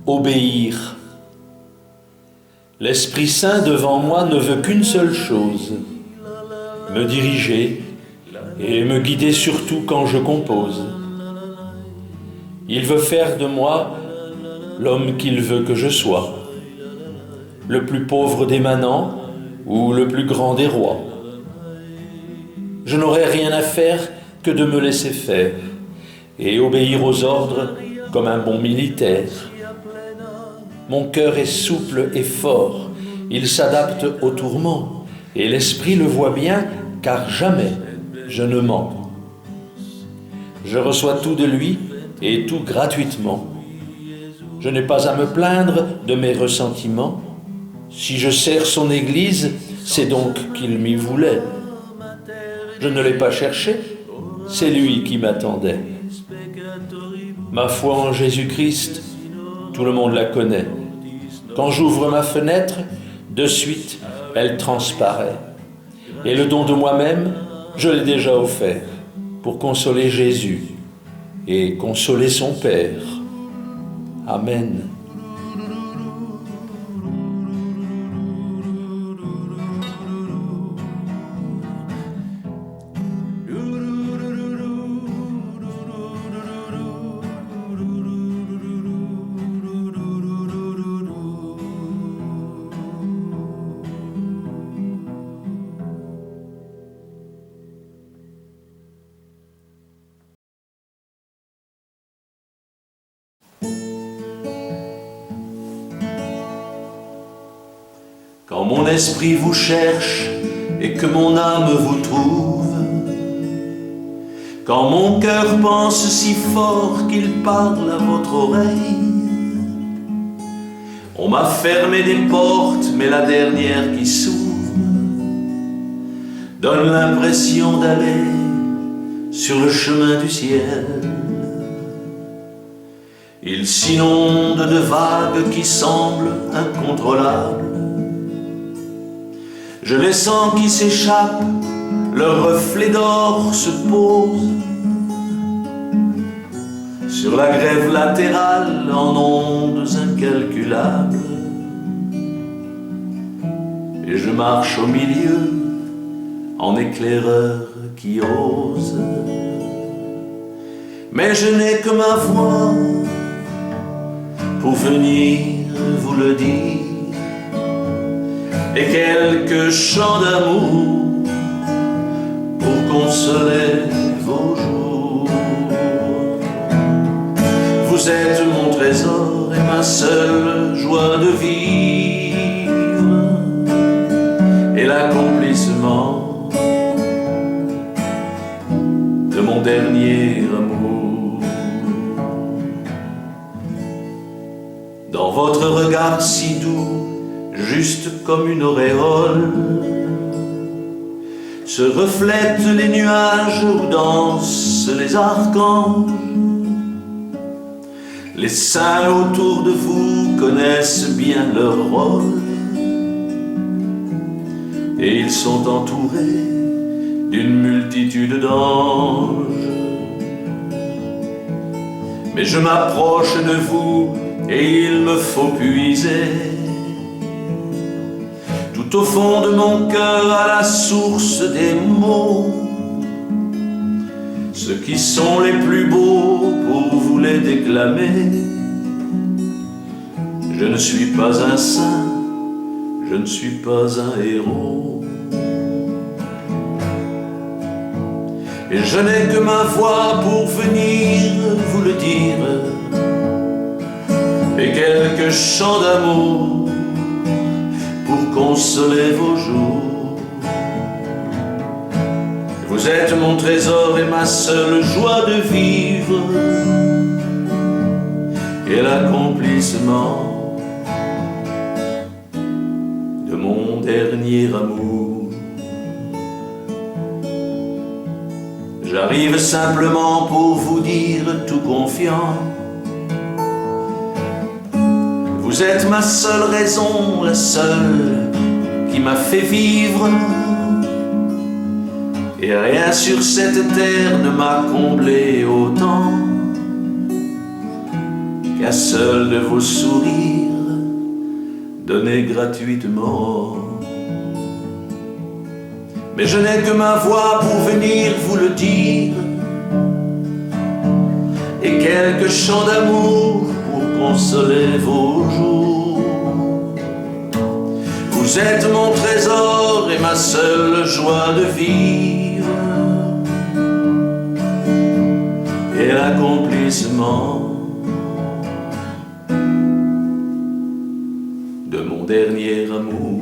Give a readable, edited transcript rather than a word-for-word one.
Obéir. L'Esprit Saint devant moi ne veut qu'une seule chose, me diriger et me guider surtout quand je compose. Il veut faire de moi l'homme qu'il veut que je sois, le plus pauvre des manants ou le plus grand des rois. Je n'aurai rien à faire que de me laisser faire et obéir aux ordres comme un bon militaire. Mon cœur est souple et fort, il s'adapte aux tourments, et l'esprit le voit bien, car jamais je ne mens. Je reçois tout de lui, et tout gratuitement. Je n'ai pas à me plaindre de mes ressentiments. Si je sers son Église, c'est donc qu'il m'y voulait. Je ne l'ai pas cherché, c'est lui qui m'attendait. Ma foi en Jésus-Christ, tout le monde la connaît. Quand j'ouvre ma fenêtre, de suite, elle transparaît. Et le don de moi-même, je l'ai déjà offert pour consoler Jésus et consoler son Père. Amen. Quand mon esprit vous cherche et que mon âme vous trouve, quand mon cœur pense si fort qu'il parle à votre oreille, on m'a fermé des portes, mais la dernière qui s'ouvre donne l'impression d'aller sur le chemin du ciel. Il s'inonde de vagues qui semblent incontrôlables. Je les sens qui s'échappent, leur reflet d'or se pose sur la grève latérale en ondes incalculables. Et je marche au milieu en éclaireur qui ose. Mais je n'ai que ma voix pour venir vous le dire, et quelques chants d'amour pour consoler vos jours. Vous êtes mon trésor et ma seule joie de vivre, et l'accomplissement de mon dernier amour. Dans votre regard si doux, juste comme une auréole, se reflètent les nuages où dansent les archanges. Les saints autour de vous connaissent bien leur rôle, et ils sont entourés d'une multitude d'anges. Mais je m'approche de vous et il me faut puiser tout au fond de mon cœur à la source des mots, ceux qui sont les plus beaux pour vous les déclamer. Je ne suis pas un saint, je ne suis pas un héros, et je n'ai que ma voix pour venir vous le dire, et quelques chants d'amour pour consoler vos jours. Vous êtes mon trésor et ma seule joie de vivre, et l'accomplissement de mon dernier amour. J'arrive simplement pour vous dire tout confiant, vous êtes ma seule raison, la seule qui m'a fait vivre, et rien sur cette terre ne m'a comblé autant qu'un seul de vos sourires donnés gratuitement. Mais je n'ai que ma voix pour venir vous le dire, et quelques chants d'amour pour consoler vos jours. Vous êtes mon trésor et ma seule joie de vivre, et l'accomplissement de mon dernier amour.